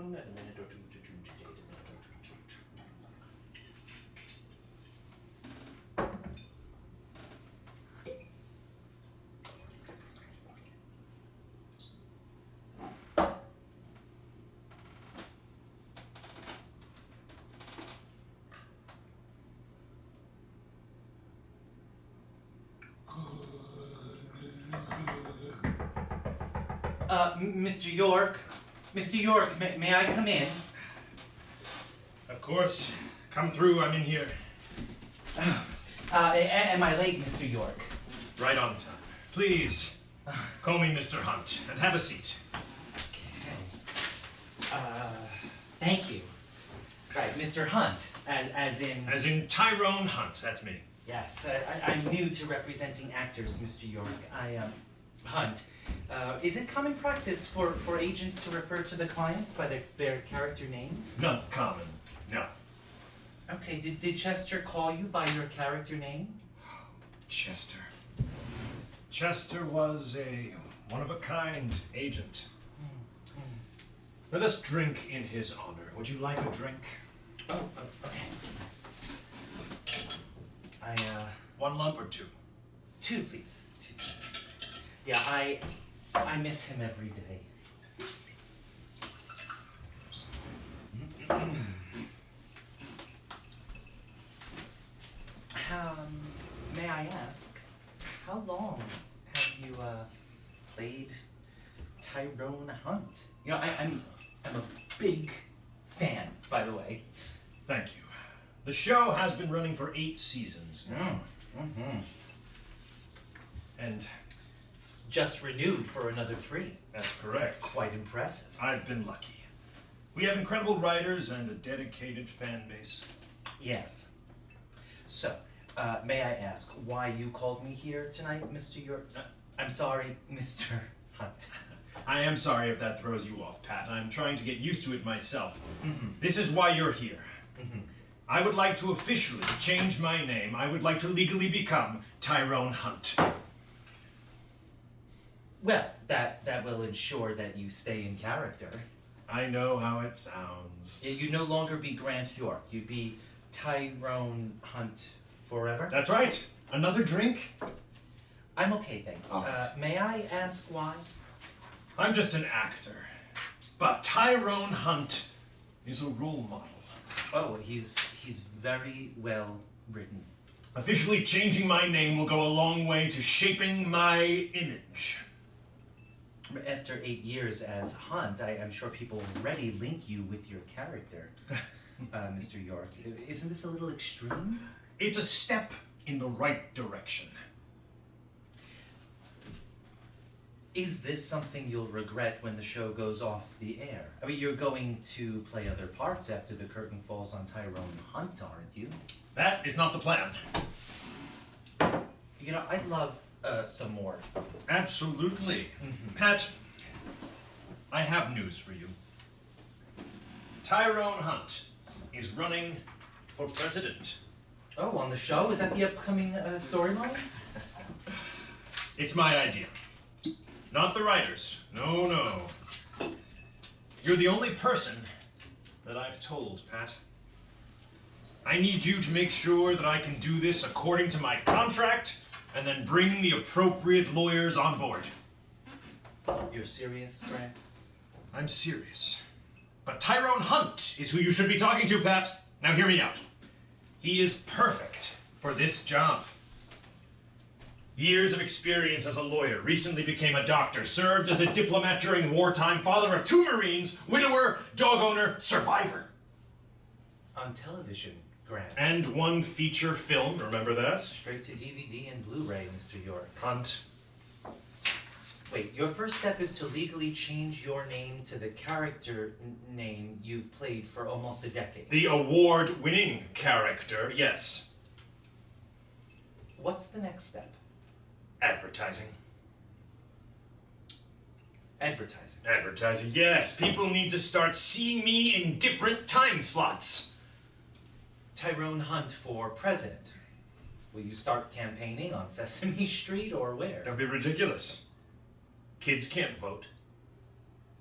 on in a minute or two to do today. Mr. York? Mr. York, may I come in? Of course. Come through, I'm in here. Am I late, Mr. York? Right on time. Please, call me Mr. Hunt, and have a seat. Okay. Thank you. Right, Mr. Hunt, as in... As in Tyrone Hunt, that's me. Yes, I'm new to representing actors, Mr. York. Hunt. Is it common practice for agents to refer to the clients by their character name? Not common, no. Okay, did Chester call you by your character name? Chester. Chester was a one-of-a-kind agent. Let us drink in his honor. Would you like a drink? Oh, okay. Yes. One lump or two? Two, please. Two, please. Yeah, I miss him every day. May I ask, how long have you played Tyrone Hunt? You know, I'm a big fan, by the way. Thank you. The show has been running for 8 seasons now. And just renewed for another 3. That's correct. Quite impressive. I've been lucky. We have incredible writers and a dedicated fan base. Yes. So, may I ask why you called me here tonight, Mr. York? I'm sorry, Mr. Hunt. I am sorry if that throws you off, Pat. I'm trying to get used to it myself. This is why you're here. I would like to officially change my name. I would like to legally become Tyrone Hunt. Well, that will ensure that you stay in character. I know how it sounds. You'd no longer be Grant York. You'd be Tyrone Hunt forever. That's right. Another drink? I'm okay, thanks. May I ask why? I'm just an actor. But Tyrone Hunt is a role model. Oh, he's very well written. Officially changing my name will go a long way to shaping my image. After 8 years as Hunt, I'm sure people already link you with your character, Mr. York. Isn't this a little extreme? It's a step in the right direction. Is this something you'll regret when the show goes off the air? I mean, you're going to play other parts after the curtain falls on Tyrone Hunt, aren't you? That is not the plan. You know, I'd love some more. Absolutely. Pat, I have news for you. Tyrone Hunt is running for president. Oh, on the show? Is that the upcoming storyline? It's my idea. Not the writers. No, no. You're the only person that I've told, Pat. I need you to make sure that I can do this according to my contract and then bring the appropriate lawyers on board. You're serious, Grant? I'm serious. But Tyrone Hunt is who you should be talking to, Pat. Now hear me out. He is perfect for this job. Years of experience as a lawyer, recently became a doctor, served as a diplomat during wartime, father of 2 Marines, widower, dog owner, survivor. On television, Grant. And 1 feature film, remember that? Straight to DVD and Blu-ray, Mr. York. Hunt. Wait, your first step is to legally change your name to the character name you've played for almost a decade. The award-winning character, yes. What's the next step? Advertising. Advertising. Advertising, yes. People need to start seeing me in different time slots. Tyrone Hunt for president. Will you start campaigning on Sesame Street or where? Don't be ridiculous. Kids can't vote.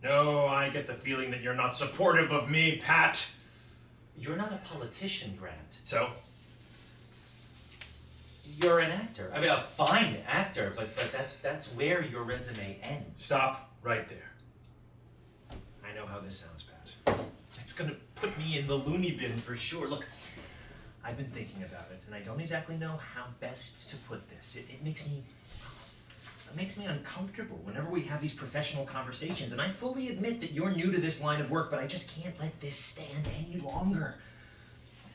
No, I get the feeling that you're not supportive of me, Pat. You're not a politician, Grant. So? You're an actor. I mean, a fine actor, but that's where your resume ends. Stop right there. I know how this sounds, Pat. It's gonna put me in the loony bin for sure. Look, I've been thinking about it, and I don't exactly know how best to put this. It makes me uncomfortable whenever we have these professional conversations, and I fully admit that you're new to this line of work, but I just can't let this stand any longer.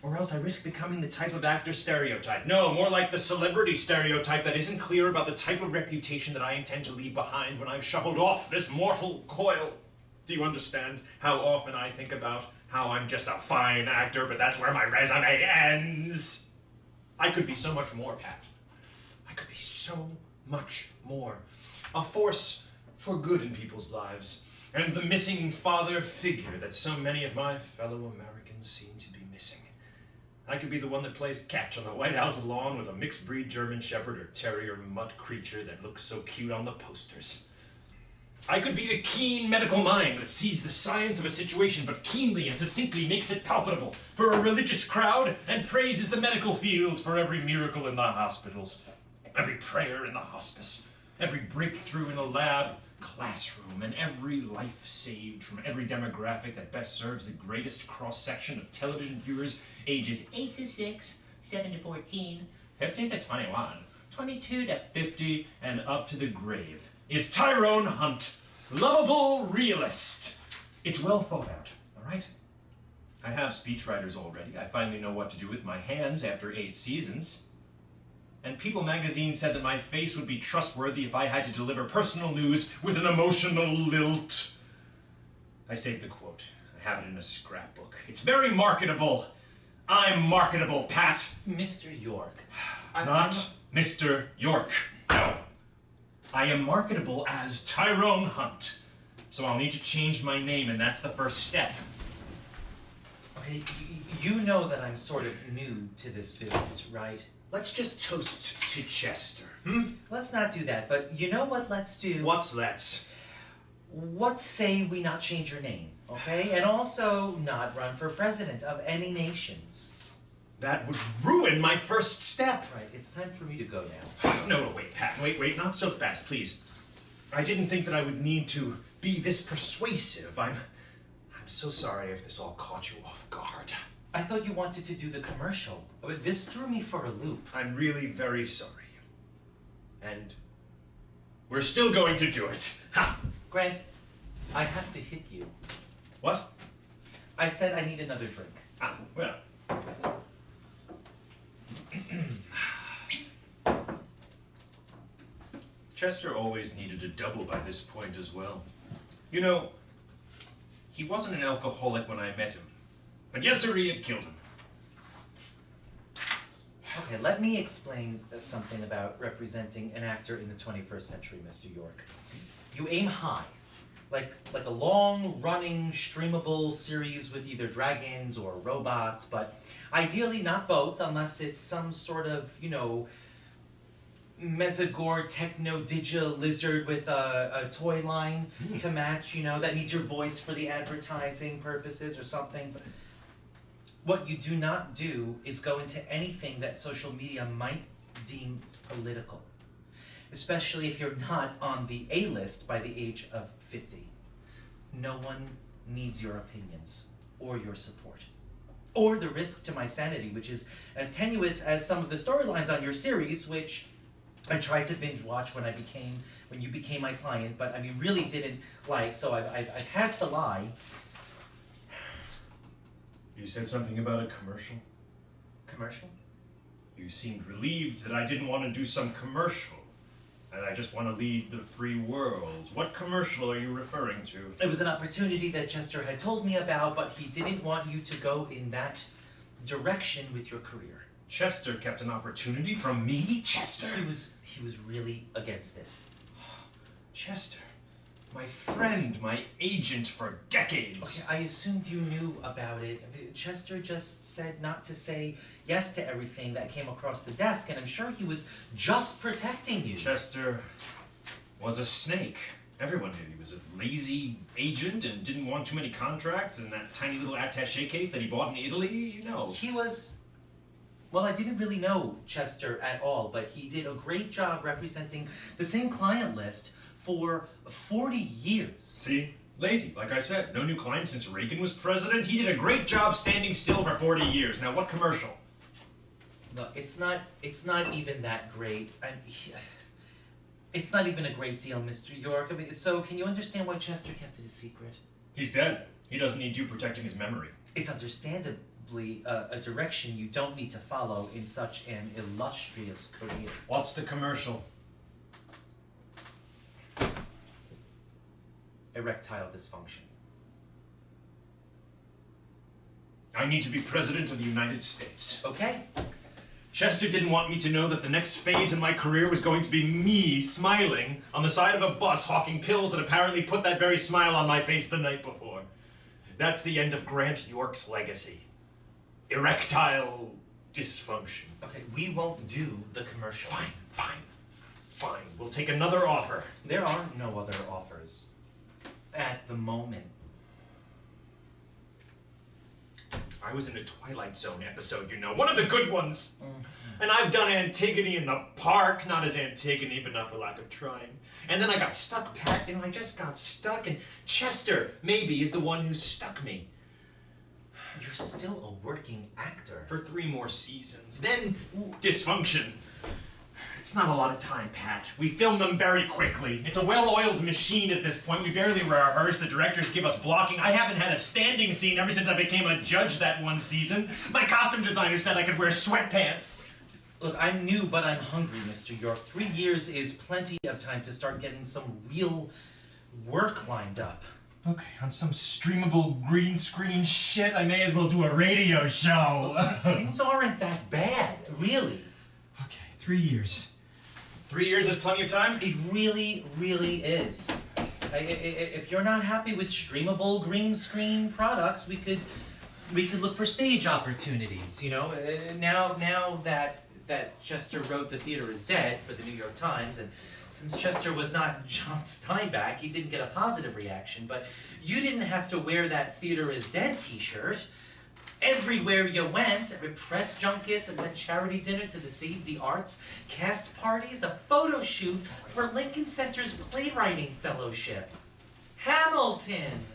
Or else I risk becoming the type of actor stereotype. No, more like the celebrity stereotype that isn't clear about the type of reputation that I intend to leave behind when I've shuffled off this mortal coil. Do you understand how often I think about how I'm just a fine actor, but that's where my resume ends? I could be so much more, Pat. I could be so much more. A force for good in people's lives, and the missing father figure that so many of my fellow Americans seem to be missing. I could be the one that plays catch on the White House lawn with a mixed breed German Shepherd or Terrier mutt creature that looks so cute on the posters. I could be the keen medical mind that sees the science of a situation but keenly and succinctly makes it palpable for a religious crowd and praises the medical field for every miracle in the hospitals, every prayer in the hospice, every breakthrough in the lab, classroom, and every life saved from every demographic that best serves the greatest cross-section of television viewers ages 8 to 6, 7 to 14, 15 to 21, 22 to 50, and up to the grave, is Tyrone Hunt, lovable realist. It's well thought out, all right? I have speechwriters already. I finally know what to do with my hands after 8 seasons. And People magazine said that my face would be trustworthy if I had to deliver personal news with an emotional lilt. I saved the quote. I have it in a scrapbook. It's very marketable. I'm marketable, Pat. Mr. York. Not Mr. York. No. I am marketable as Tyrone Hunt. So I'll need to change my name, and that's the first step. Okay, you know that I'm sort of new to this business, right? Let's just toast to Chester. Let's not do that, but you know what let's do? What's let's? What say we not change your name, okay? And also not run for president of any nations. That would ruin my first step. Right, it's time for me to go now. No, wait, Pat, wait, not so fast, please. I didn't think that I would need to be this persuasive. I'm so sorry if this all caught you off guard. I thought you wanted to do the commercial. This threw me for a loop. I'm really very sorry. And we're still going to do it. Ha! Grant, I have to hit you. What? I said I need another drink. Ah, well. Chester always needed a double by this point as well. You know, he wasn't an alcoholic when I met him. But yes, sir, it killed him. Okay, let me explain something about representing an actor in the 21st century, Mr. York. You aim high, like a long-running, streamable series with either dragons or robots, but ideally not both, unless it's some sort of, Mesogore techno-digi lizard with a toy line to match, that needs your voice for the advertising purposes or something. But what you do not do is go into anything that social media might deem political, especially if you're not on the A-list by the age of 50. No one needs your opinions or your support, or the risk to my sanity, which is as tenuous as some of the storylines on your series, which I tried to binge watch when you became my client, but really didn't like, so I've had to lie. You said something about a commercial? Commercial? You seemed relieved that I didn't want to do some commercial, and I just want to lead the free world. What commercial are you referring to? It was an opportunity that Chester had told me about, but he didn't want you to go in that direction with your career. Chester kept an opportunity from me? Chester? He was really against it. Chester, my friend, my agent for decades. Okay, I assumed you knew about it. Chester just said not to say yes to everything that came across the desk, and I'm sure he was just protecting you. Chester was a snake. Everyone knew he was a lazy agent and didn't want too many contracts and that tiny little attaché case that he bought in Italy, you know. He was... Well, I didn't really know Chester at all, but he did a great job representing the same client list for 40 years. See? Lazy, like I said. No new clients since Reagan was president. He did a great job standing still for 40 years. Now, what commercial? Look, it's not even that great. It's not even a great deal, Mr. York. I mean, so can you understand why Chester kept it a secret? He's dead. He doesn't need you protecting his memory. It's understandably a direction you don't need to follow in such an illustrious career. What's the commercial? Erectile dysfunction. I need to be president of the United States. Okay? Chester didn't want me to know that the next phase in my career was going to be me smiling on the side of a bus hawking pills that apparently put that very smile on my face the night before. That's the end of Grant York's legacy. Erectile dysfunction. Okay, we won't do the commercial. Fine. We'll take another offer. There are no other offers at the moment. I was in a Twilight Zone episode, you know, one of the good ones. And I've done Antigone in the Park, not as Antigone, but not for lack of trying. And then I got stuck, Pat, I just got stuck, and Chester, maybe, is the one who stuck me. You're still a working actor. For 3 more seasons. Then, dysfunction. It's not a lot of time, Pat. We filmed them very quickly. It's a well-oiled machine at this point. We barely rehearse. The directors give us blocking. I haven't had a standing scene ever since I became a judge that one season. My costume designer said I could wear sweatpants. Look, I'm new, but I'm hungry, Mr. York. 3 years is plenty of time to start getting some real work lined up. Okay, on some streamable green screen shit, I may as well do a radio show. Things aren't that bad, really. Okay, 3 years. 3 years is plenty of time? It really, really is. If you're not happy with streamable green screen products, we could look for stage opportunities. You know, now that Chester wrote "The Theater Is Dead" for the New York Times, and since Chester was not John Steinbeck, he didn't get a positive reaction. But you didn't have to wear that "Theater Is Dead" T-shirt. Everywhere you went, every press junkets, and that charity dinner to the Save the Arts, cast parties, the photo shoot for Lincoln Center's playwriting fellowship. Hamilton!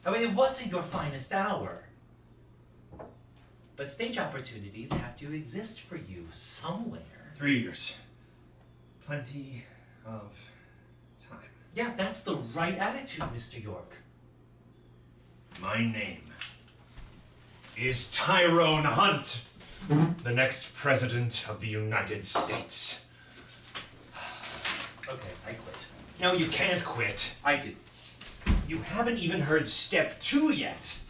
I mean, it wasn't your finest hour. But stage opportunities have to exist for you somewhere. 3 years. Plenty of time. Yeah, that's the right attitude, Mr. York. My name is Tyrone Hunt, the next president of the United States. Okay, I quit. No, you can't quit. I do. You haven't even heard step 2 yet.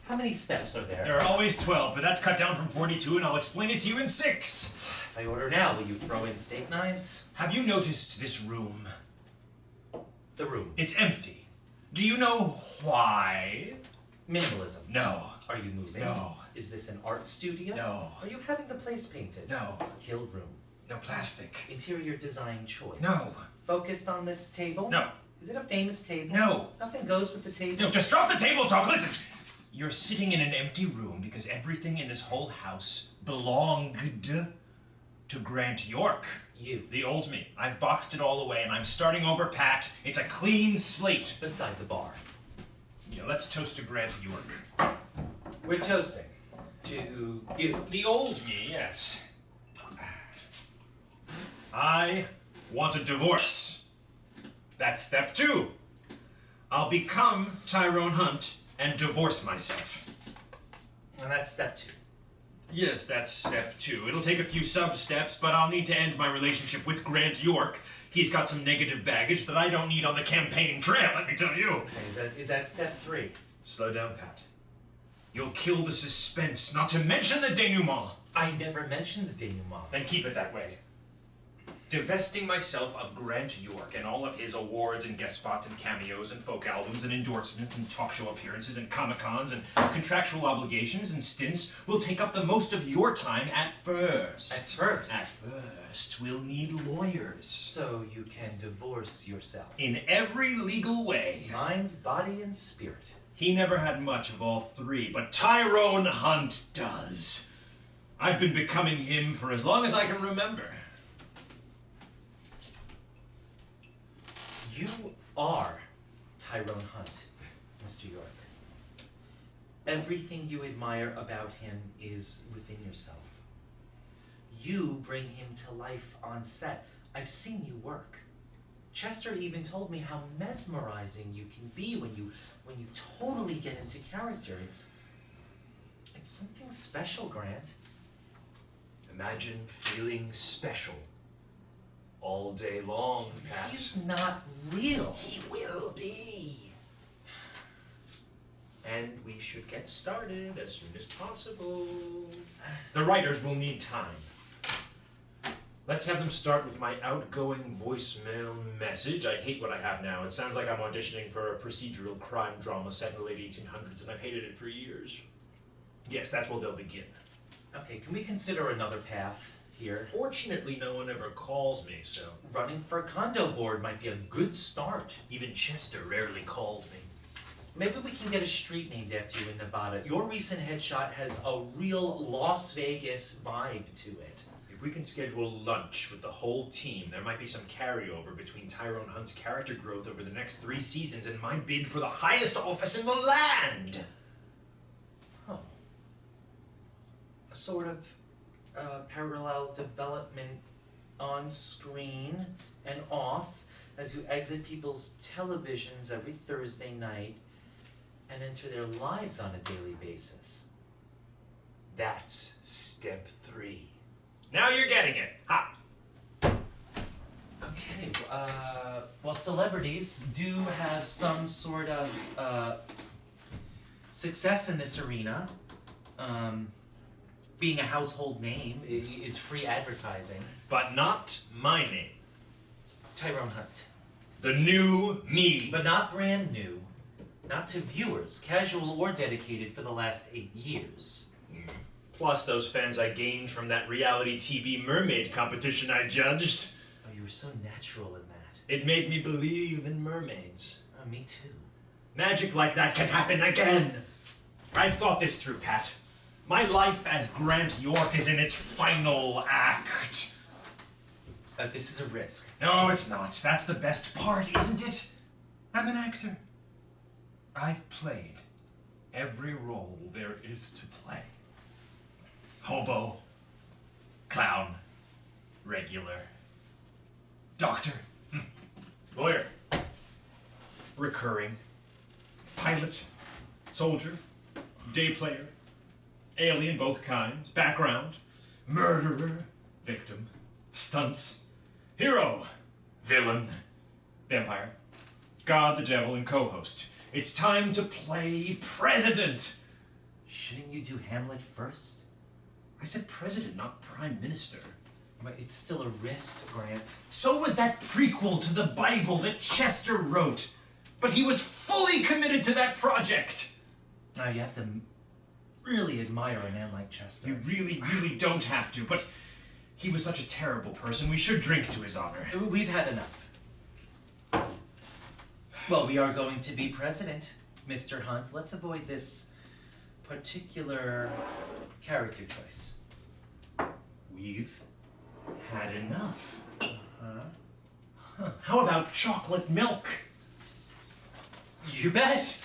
How many steps are there? There are always 12, but that's cut down from 42, and I'll explain it to you in 6. If I order now, will you throw in steak knives? Have you noticed this room? The room. It's empty. Do you know why? Minimalism. No. Are you moving? No. Is this an art studio? No. Are you having the place painted? No. Killed room. No plastic. Interior design choice. No. Focused on this table? No. Is it a famous table? No. Nothing goes with the table? No, just drop the table talk. Listen. You're sitting in an empty room because everything in this whole house belonged to Grant York. You. The old me. I've boxed it all away and I'm starting over, Pat. It's a clean slate. Beside the bar. Yeah, let's toast to Grant York. We're toasting. To you. The old me, yes. I want a divorce. That's step 2. I'll become Tyrone Hunt and divorce myself. And that's step 2. Yes, that's step 2. It'll take a few sub-steps, but I'll need to end my relationship with Grant York. He's got some negative baggage that I don't need on the campaign trail, let me tell you. Okay, is that step 3? Slow down, Pat. You'll kill the suspense, not to mention the denouement. I never mentioned the denouement. Then keep it that way. Divesting myself of Grant York and all of his awards and guest spots and cameos and folk albums and endorsements and talk show appearances and Comic-Cons and contractual obligations and stints will take up the most of your time at first. At first? At first, we'll need lawyers. So you can divorce yourself. In every legal way. Mind, body, and spirit. He never had much of all three, but Tyrone Hunt does. I've been becoming him for as long as I can remember. You are Tyrone Hunt, Mr. York. Everything you admire about him is within yourself. You bring him to life on set. I've seen you work. Chester even told me how mesmerizing you can be when you totally get into character. It's something special, Grant. Imagine feeling special all day long, Pat. He's not real. He will be. And we should get started as soon as possible. The writers will need time. Let's have them start with my outgoing voicemail message. I hate what I have now. It sounds like I'm auditioning for a procedural crime drama set in the late 1800s, and I've hated it for years. Yes, that's where they'll begin. Okay, can we consider another path here? Fortunately, no one ever calls me, so... Running for condo board might be a good start. Even Chester rarely called me. Maybe we can get a street named after you in Nevada. Your recent headshot has a real Las Vegas vibe to it. If we can schedule lunch with the whole team, there might be some carryover between Tyrone Hunt's character growth over the next 3 seasons and my bid for the highest office in the land! Oh. A sort of parallel development on screen and off as you exit people's televisions every Thursday night and enter their lives on a daily basis. That's step 3. Now you're getting it. Ha! Okay, well, celebrities do have some sort of success in this arena. Being a household name is free advertising. But not my name. Tyrone Hunt. The new me. But not brand new. Not to viewers, casual or dedicated, for the last 8 years. Plus those fans I gained from that reality TV mermaid competition I judged. Oh, you were so natural in that. It made me believe in mermaids. Oh, me too. Magic like that can happen again. I've thought this through, Pat. My life as Grant York is in its final act. This is a risk. No, it's not. That's the best part, isn't it? I'm an actor. I've played every role there is to play. Hobo, clown, regular, doctor, lawyer, recurring, pilot, soldier, day player, alien both kinds, background, murderer, victim, stunts, hero, villain, vampire, god, the devil, and co-host. It's time to play president. Shouldn't you do Hamlet first? I said president, not prime minister. But it's still a risk, Grant. So was that prequel to the Bible that Chester wrote. But he was fully committed to that project. Now you have to really admire a man like Chester. You really, really don't have to, but he was such a terrible person. We should drink to his honor. We've had enough. Well, we are going to be president, Mr. Hunt. Let's avoid this particular character choice. We've had enough. Huh? How about chocolate milk? You bet.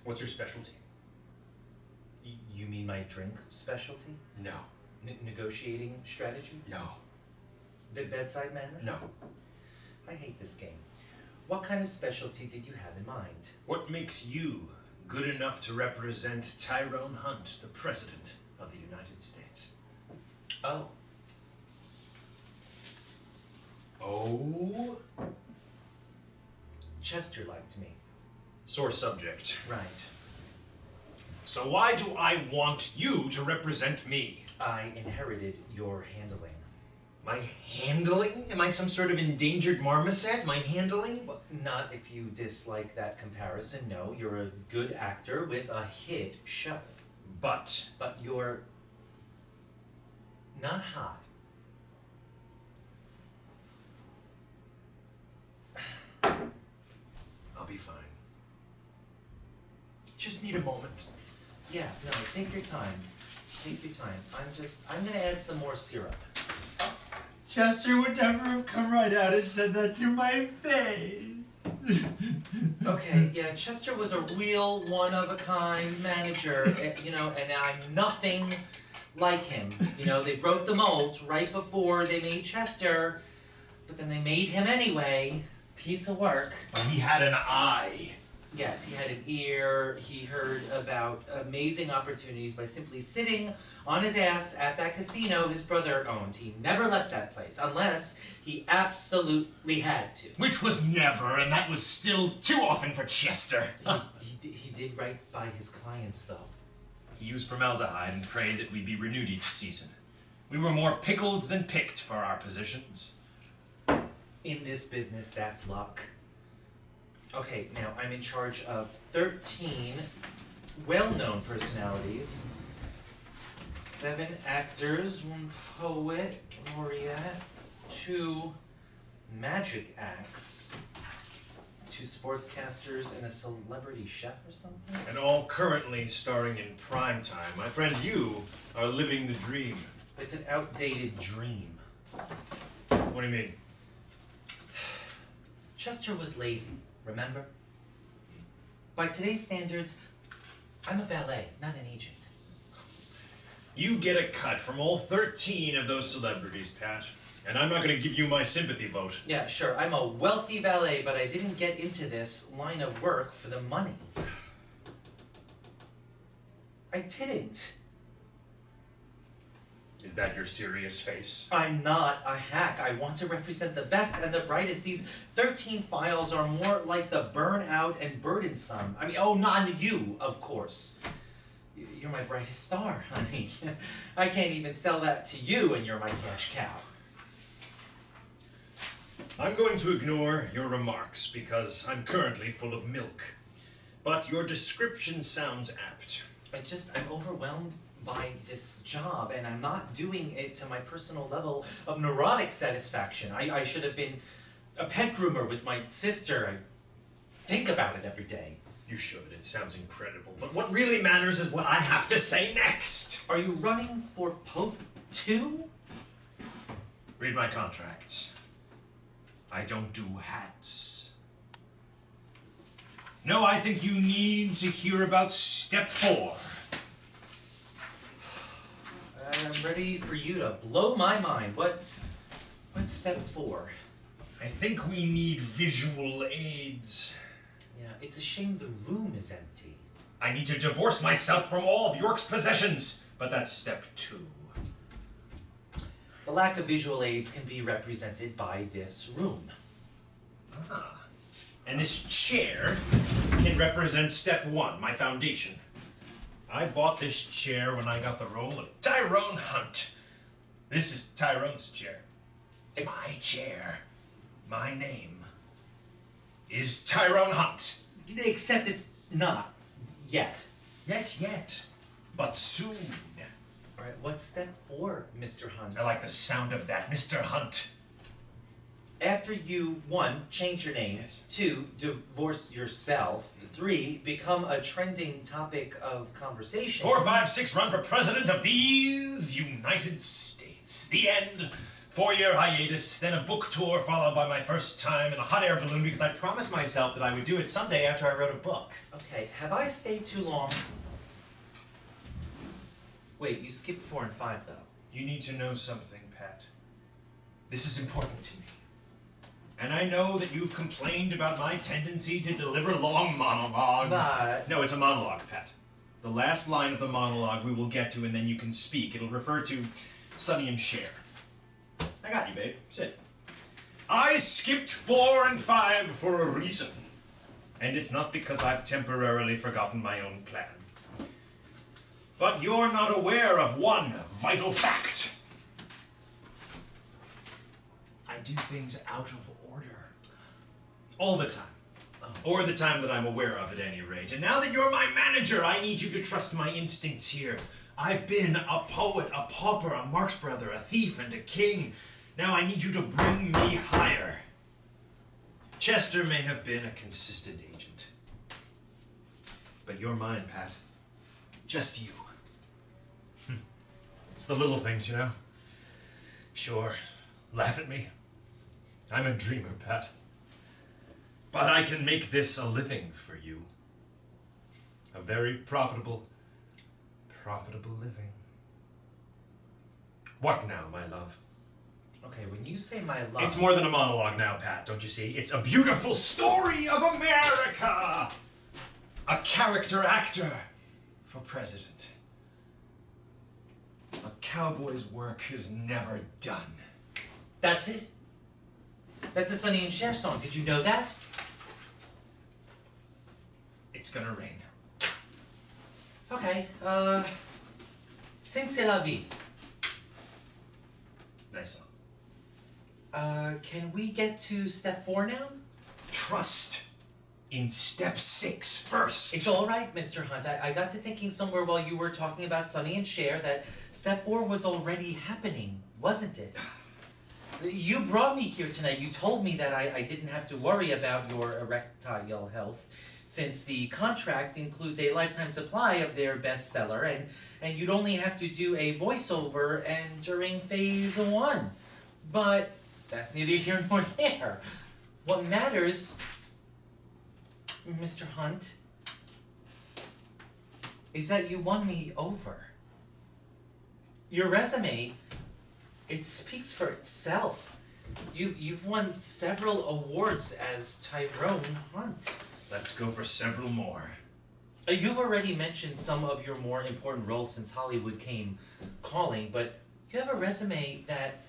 What's your specialty? You mean my drink specialty? No. Negotiating strategy? No. Bedside manner? No. I hate this game. What kind of specialty did you have in mind? What makes you good enough to represent Tyrone Hunt, the President of the United States? Oh. Oh? Chester liked me. Sore subject. Right. So why do I want you to represent me? I inherited your handling. My handling? Am I some sort of endangered marmoset? My handling? Well, not if you dislike that comparison. No, you're a good actor with a hit show. But But you're not hot. I'll be fine. Just need a moment. Yeah, no, take your time. Take your time. I'm gonna add some more syrup. Chester would never have come right out and said that to my face. Okay, yeah, Chester was a real one-of-a-kind manager, and I'm nothing like him. They broke the mold right before they made Chester, but then they made him anyway. Piece of work. But he had an eye. Yes, he had an ear. He heard about amazing opportunities by simply sitting on his ass at that casino his brother owned. He never left that place unless he absolutely had to. Which was never, and that was still too often for Chester. He did right by his clients, though. He used formaldehyde and prayed that we'd be renewed each season. We were more pickled than picked for our positions. In this business, that's luck. Okay, now I'm in charge of 13 well-known personalities, 7 actors, 1 poet, laureate, 2 magic acts, 2 sportscasters, and a celebrity chef or something? And all currently starring in prime time. My friend, you are living the dream. It's an outdated dream. What do you mean? Chester was lazy, remember? By today's standards, I'm a valet, not an agent. You get a cut from all 13 of those celebrities, Pat. And I'm not going to give you my sympathy vote. Yeah, sure, I'm a wealthy valet, but I didn't get into this line of work for the money. I didn't. Is that your serious face? I'm not a hack. I want to represent the best and the brightest. These 13 files are more like the burnout and burdensome. Not you, of course. You're my brightest star, honey. I can't even sell that to you, and you're my cash cow. I'm going to ignore your remarks because I'm currently full of milk. But your description sounds apt. I'm overwhelmed by this job, and I'm not doing it to my personal level of neurotic satisfaction. I should have been a pet groomer with my sister. I think about it every day. You should. It sounds incredible. But what really matters is what I have to say next. Are you running for Pope too? Read my contracts. I don't do hats. No, I think you need to hear about step 4. I'm ready for you to blow my mind. What's step 4? I think we need visual aids. Yeah, it's a shame the room is empty. I need to divorce myself from all of York's possessions. But that's step 2. The lack of visual aids can be represented by this room. Ah. And this chair can represent step 1, my foundation. I bought this chair when I got the role of Tyrone Hunt. This is Tyrone's chair. It's my chair. My name is Tyrone Hunt. Except it's not. Yet. Yes, yet. But soon. Alright, what's step 4, Mr. Hunt? I like the sound of that, Mr. Hunt. After you, 1, change your name, Yes. 2, divorce yourself, 3, become a trending topic of conversation. 4, 5, 6, run for president of these United States. The end. 4-year hiatus, then a book tour followed by my first time in a hot air balloon because I promised myself that I would do it someday after I wrote a book. Okay, have I stayed too long? Wait, you skipped 4 and 5, though. You need to know something, Pat. This is important to me. And I know that you've complained about my tendency to deliver long monologues. But... No, it's a monologue, Pat. The last line of the monologue we will get to, and then you can speak. It'll refer to Sonny and Cher. I got you, babe. Sit. I skipped 4 and 5 for a reason. And it's not because I've temporarily forgotten my own plan. But you're not aware of one vital fact. I do things out of order. All the time. Or the time that I'm aware of, at any rate. And now that you're my manager, I need you to trust my instincts here. I've been a poet, a pauper, a Marx brother, a thief, and a king. Now I need you to bring me higher. Chester may have been a consistent agent. But you're mine, Pat. Just you. It's the little things, you know? Sure, laugh at me. I'm a dreamer, Pat. But I can make this a living for you. A very profitable living. What now, my love? Okay, when you say my love... It's more than a monologue now, Pat, don't you see? It's a beautiful story of America! A character actor for president. A cowboy's work is never done. That's it? That's a Sonny and Cher song. Did you know that? It's gonna rain. Okay, Sing C'est la vie. Nice song. Can we get to step 4 now? Trust in step 6 first. It's all right, Mr. Hunt. I got to thinking somewhere while you were talking about Sonny and Cher that step 4 was already happening, wasn't it? You brought me here tonight. You told me that I didn't have to worry about your erectile health since the contract includes a lifetime supply of their bestseller and you'd only have to do a voiceover and during phase 1. But that's neither here nor there. What matters, Mr. Hunt, is that you won me over. Your resume, it speaks for itself. You've won several awards as Tyrone Hunt. Let's go for several more. You've already mentioned some of your more important roles since Hollywood came calling, but you have a resume that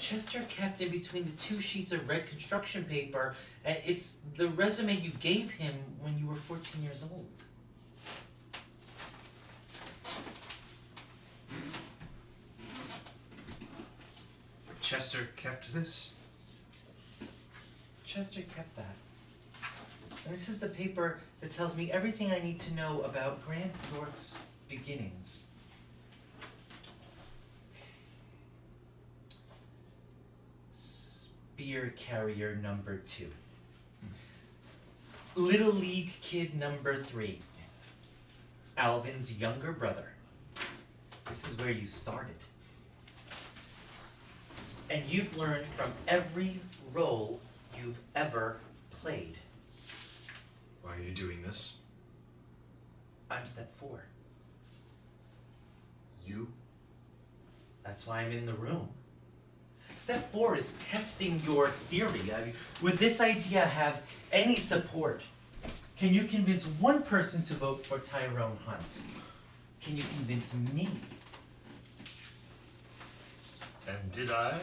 Chester kept in between the 2 sheets of red construction paper, and it's the resume you gave him when you were 14 years old. Chester kept this? Chester kept that. And this is the paper that tells me everything I need to know about Grant York's beginnings. Spear carrier number 2. Little League kid number 3. Alvin's younger brother. This is where you started. And you've learned from every role you've ever played. Why are you doing this? I'm step 4. You? That's why I'm in the room. Step 4 is testing your theory. I mean, would this idea have any support? Can you convince one person to vote for Tyrone Hunt? Can you convince me? And did I?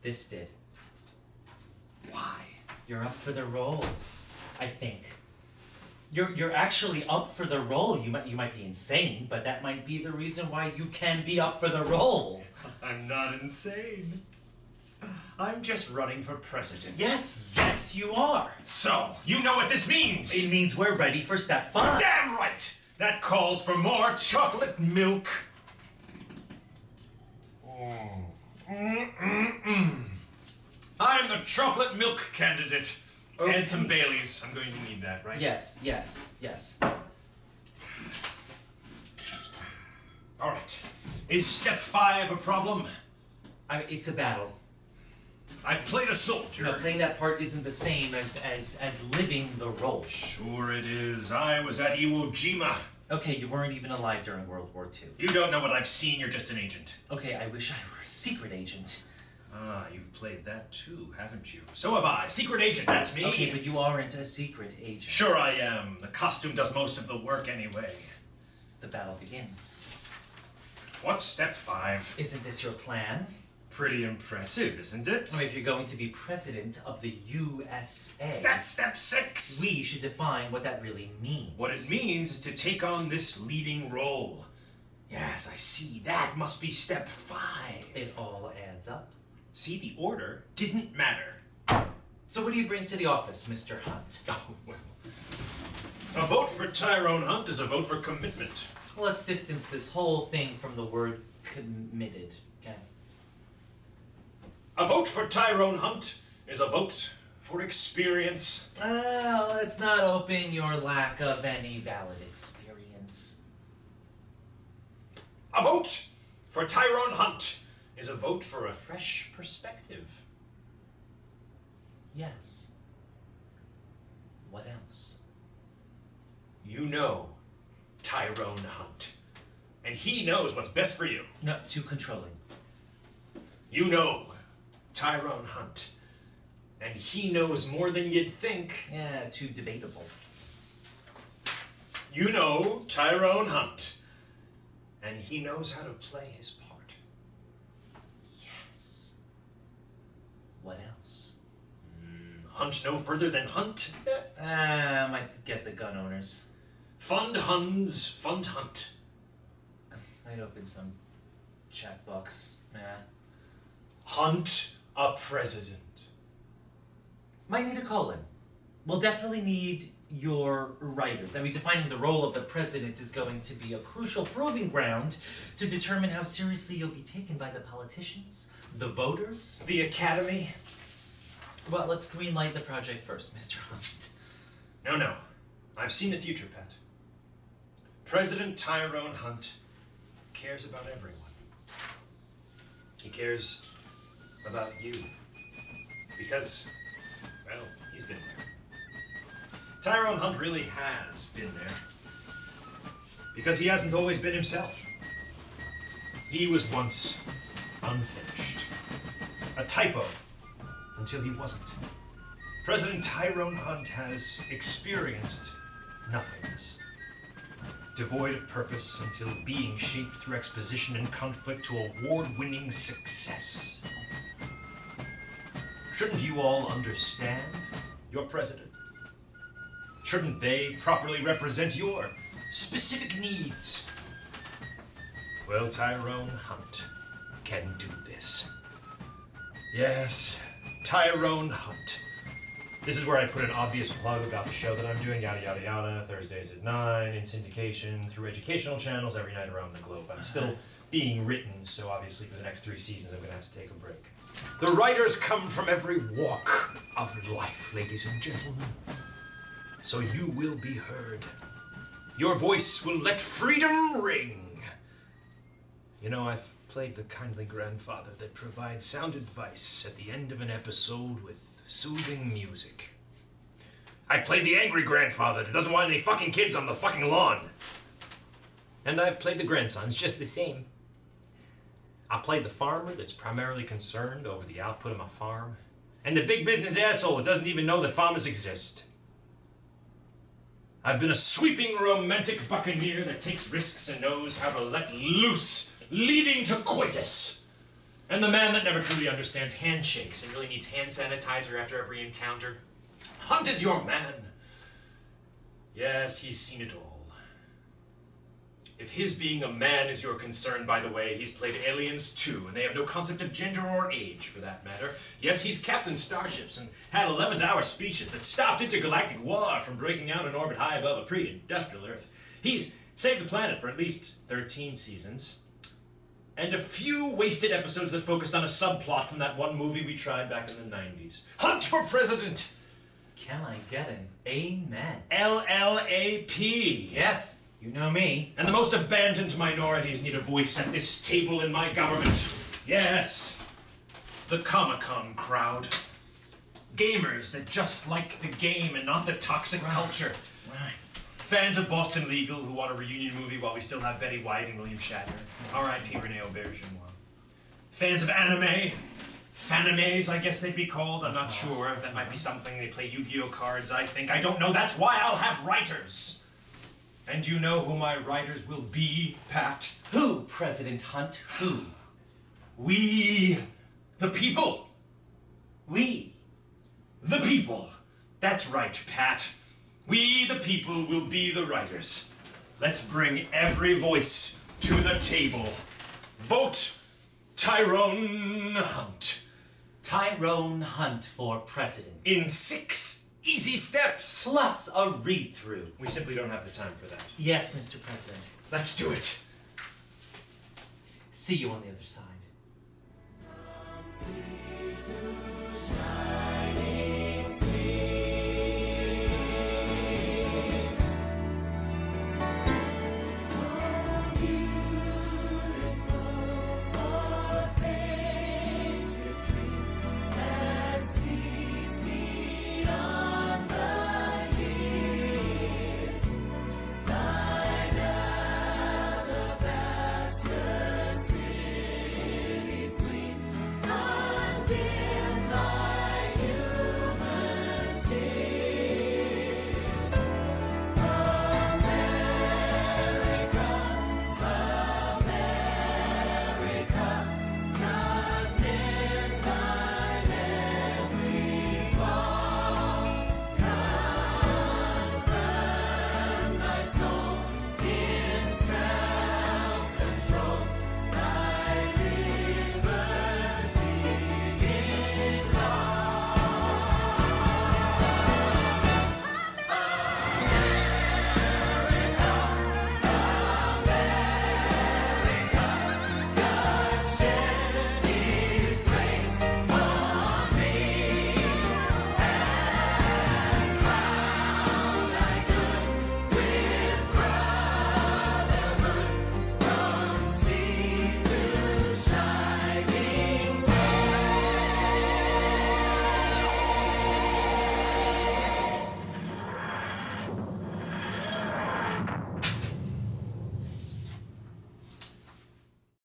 This did. Why? You're up for the role, I think. You're actually up for the role. You might be insane, but that might be the reason why you can be up for the role. I'm not insane. I'm just running for president. Yes, you are. So, you know what this means? It means we're ready for step 5. Damn right! That calls for more chocolate milk. I'm the chocolate milk candidate. Okay. And some Baileys. I'm going to need that, right? Yes. All right. Is step 5 a problem? It's a battle. I've played a soldier. No, playing that part isn't the same as living the role. Sure it is. I was at Iwo Jima. Okay, you weren't even alive during World War II. You don't know what I've seen, you're just an agent. Okay, I wish I were a secret agent. Ah, you've played that too, haven't you? So have I. Secret agent, that's me. Okay, but you aren't a secret agent. Sure I am. The costume does most of the work anyway. The battle begins. What's step 5? Isn't this your plan? Pretty impressive, isn't it? I mean, if you're going to be president of the USA... That's step 6! We should define what that really means. What it means is to take on this leading role. Yes, I see. That must be step 5. It all adds up. See, the order didn't matter. So what do you bring to the office, Mr. Hunt? Oh, well. A vote for Tyrone Hunt is a vote for commitment. Well, let's distance this whole thing from the word committed, okay? A vote for Tyrone Hunt is a vote for experience. Let's not open your lack of any valid experience. A vote for Tyrone Hunt is a vote for a fresh perspective. Yes. What else? You know Tyrone Hunt, and he knows what's best for you. No, too controlling. You know Tyrone Hunt, and he knows more than you'd think. Yeah, too debatable. You know Tyrone Hunt, and he knows how to play his part. Yes. What else? Hunt no further than Hunt. Might get the gun owners. Fund Huns, fund Hunt. Might open some checkbooks. Hunt a president. Might need a colon. We'll definitely need your writers. I mean, defining the role of the president is going to be a crucial proving ground to determine how seriously you'll be taken by the politicians, the voters. The Academy. Well, let's greenlight the project first, Mr. Hunt. No. I've seen the future, Pat. President Tyrone Hunt cares about everyone. He cares about you. Because, well, he's been there. Tyrone Hunt really has been there. Because he hasn't always been himself. He was once unfinished. A typo until he wasn't. President Tyrone Hunt has experienced nothingness. Devoid of purpose until being shaped through exposition and conflict to award-winning success. Shouldn't you all understand your president? Shouldn't they properly represent your specific needs? Well, Tyrone Hunt can do this. Yes, Tyrone Hunt. This is where I put an obvious plug about the show that I'm doing, yada yada yada, Thursdays at 9, in syndication, through educational channels every night around the globe. I'm still being written, so obviously for the next 3 seasons I'm going to have to take a break. The writers come from every walk of life, ladies and gentlemen. So you will be heard. Your voice will let freedom ring. You know, I've played the kindly grandfather that provides sound advice at the end of an episode with soothing music. I've played the angry grandfather that doesn't want any fucking kids on the fucking lawn. And I've played the grandsons just the same. I played the farmer that's primarily concerned over the output of my farm. And the big business asshole that doesn't even know that farmers exist. I've been a sweeping romantic buccaneer that takes risks and knows how to let loose, leading to coitus. And the man that never truly understands handshakes and really needs hand sanitizer after every encounter. Hunt is your man. Yes, he's seen it all. If his being a man is your concern, by the way, he's played aliens too, and they have no concept of gender or age, for that matter. Yes, he's captained starships and had 11th-hour speeches that stopped intergalactic war from breaking out in orbit high above a pre-industrial Earth. He's saved the planet for at least 13 seasons. And a few wasted episodes that focused on a subplot from that one movie we tried back in the 90s. Hunt for president! Can I get an amen? LLAP. Yes. You know me. And the most abandoned minorities need a voice at this table in my government. Yes, the Comic-Con crowd. Gamers that just like the game and not the toxic culture. Right. Fans of Boston Legal who want a reunion movie while we still have Betty White and William Shatner. R.I.P. Renee Auberginois. Fans of anime. Fanimes, I guess they'd be called. I'm not sure. That might be something. They play Yu-Gi-Oh cards, I think. I don't know. That's why I'll have writers. And you know who my writers will be, Pat? Who, President Hunt? Who? We, the people. We. The people. That's right, Pat. We, the people, will be the writers. Let's bring every voice to the table. Vote Tyrone Hunt. Tyrone Hunt for president. In 6 easy steps. Plus a read-through. We simply don't have the time for that. Yes, Mr. President. Let's do it. See you on the other side.